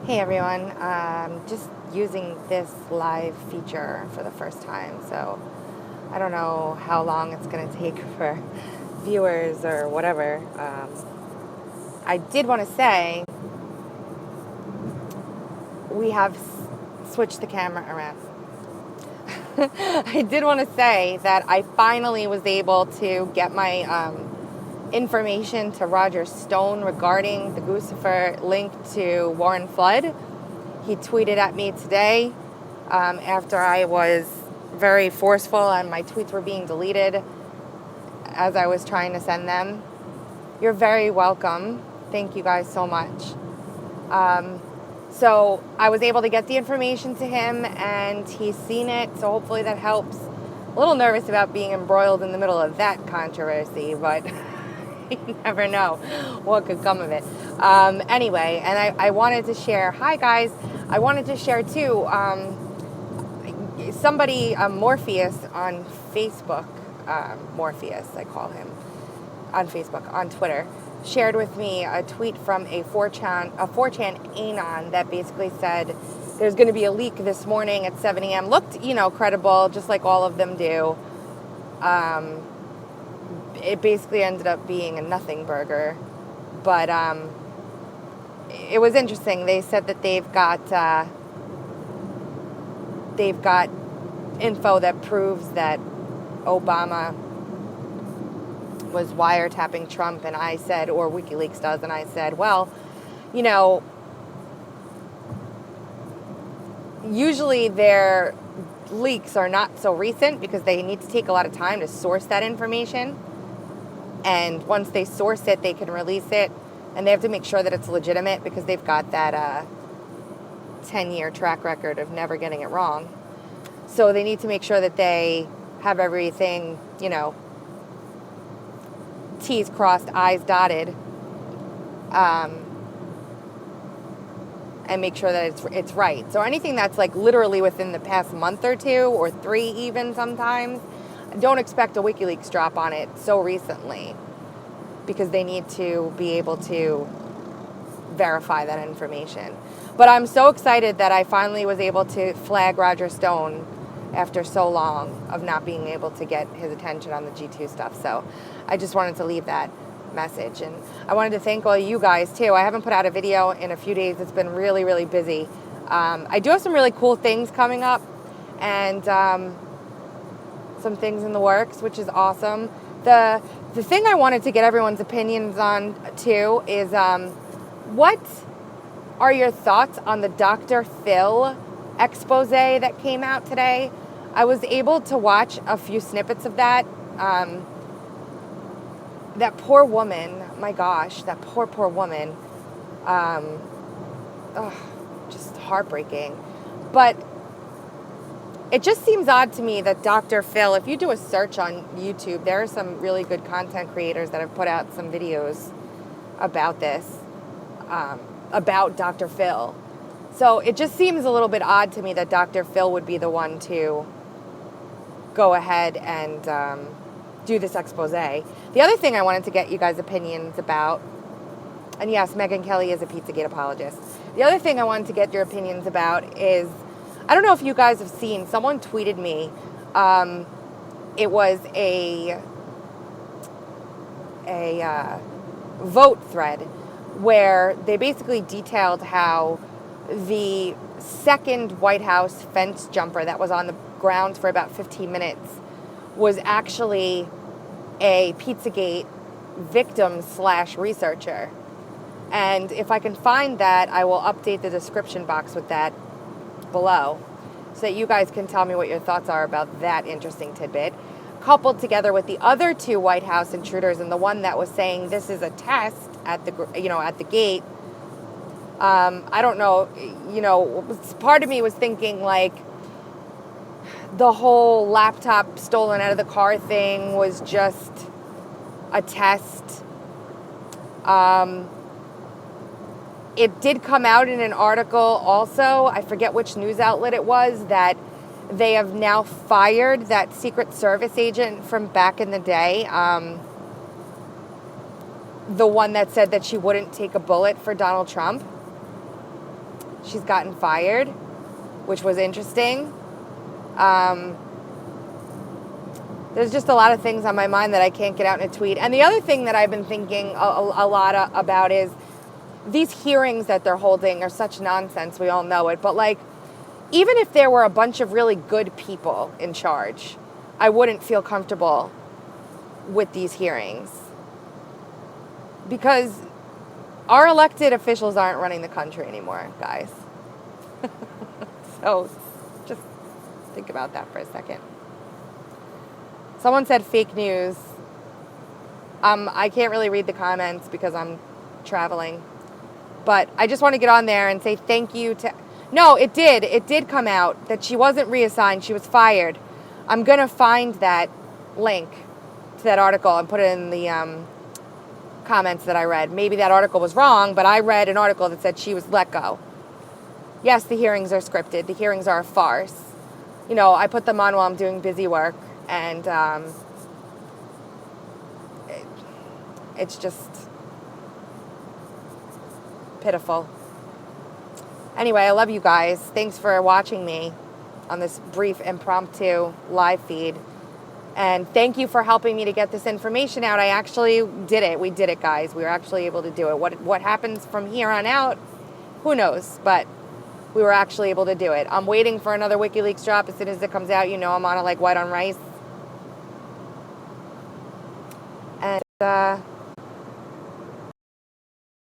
Hey everyone, just using this live feature for the first time, so I don't know how long it's going to take for viewers or whatever. I did want to say we have switched the camera around. I did want to say that I finally was able to get my information to Roger Stone regarding the Guccifer link to Warren Flood. He tweeted at me today after I was very forceful and my tweets were being deleted as I was trying to send them. You're very welcome. Thank you guys so much. So I was able to get the information to him and he's seen it, so hopefully that helps. A little nervous about being embroiled in the middle of that controversy, but you never know what could come of it. Anyway, and I wanted to share, hi guys, I wanted to share too, somebody, Morpheus on Facebook, Morpheus I call him, on Facebook, on Twitter, shared with me a tweet from a 4chan anon that basically said there's going to be a leak this morning at 7 a.m. Looked, credible, just like all of them do. It basically ended up being a nothing burger, but it was interesting. They said that they've got info that proves that Obama was wiretapping Trump, and I said, or WikiLeaks does, and I said, well, usually their leaks are not so recent because they need to take a lot of time to source that information. And once they source it, they can release it. And they have to make sure that it's legitimate because they've got that 10-year track record of never getting it wrong. So they need to make sure that they have everything, T's crossed, I's dotted, and make sure that it's right. So anything that's like literally within the past month or two or 3 even sometimes, don't expect a WikiLeaks drop on it so recently because they need to be able to verify that information. But I'm so excited that I finally was able to flag Roger Stone after so long of not being able to get his attention on the G2 stuff. So I just wanted to leave that message. And I wanted to thank all you guys too. I haven't put out a video in a few days. It's been really, really busy. I do have some really cool things coming up and some things in the works, which is awesome. The thing I wanted to get everyone's opinions on too is what are your thoughts on the Dr. Phil expose that came out today? I was able to watch a few snippets of that. That poor woman, my gosh, that poor woman. Just heartbreaking. But it just seems odd to me that Dr. Phil, if you do a search on YouTube, there are some really good content creators that have put out some videos about this, about Dr. Phil. So it just seems a little bit odd to me that Dr. Phil would be the one to go ahead and do this expose. The other thing I wanted to get you guys' opinions about, and yes, Megyn Kelly is a Pizzagate apologist. The other thing I wanted to get your opinions about is, I don't know if you guys have seen, someone tweeted me, it was a vote thread where they basically detailed how the second White House fence jumper that was on the ground for about 15 minutes was actually a Pizzagate victim / researcher. And if I can find that, I will update the description box with that below so that you guys can tell me what your thoughts are about that interesting tidbit, coupled together with the other 2 White House intruders and the one that was saying this is a test at the gate. I don't know, part of me was thinking like the whole laptop stolen out of the car thing was just a test. It did come out in an article also, I forget which news outlet it was, that they have now fired that Secret Service agent from back in the day. The one that said that she wouldn't take a bullet for Donald Trump. she's gotten fired, which was interesting. There's just a lot of things on my mind that I can't get out in a tweet. And the other thing that I've been thinking a lot about is these hearings that they're holding are such nonsense. We all know it. But, like, even if there were a bunch of really good people in charge, I wouldn't feel comfortable with these hearings. Because our elected officials aren't running the country anymore, guys. So just think about that for a second. Someone said fake news. I can't really read the comments because I'm traveling. But I just want to get on there and say thank you to... No, it did. It did come out that she wasn't reassigned. She was fired. I'm going to find that link to that article and put it in the comments that I read. Maybe that article was wrong, but I read an article that said she was let go. Yes, the hearings are scripted. The hearings are a farce. You know, I put them on while I'm doing busy work. And it's just pitiful. Anyway, I love you guys. Thanks for watching me on this brief impromptu live feed. And thank you for helping me to get this information out. I actually did it. We did it, guys. We were actually able to do it. What happens from here on out, who knows? But we were actually able to do it. I'm waiting for another WikiLeaks drop. As soon as it comes out, you know I'm on it like white on rice.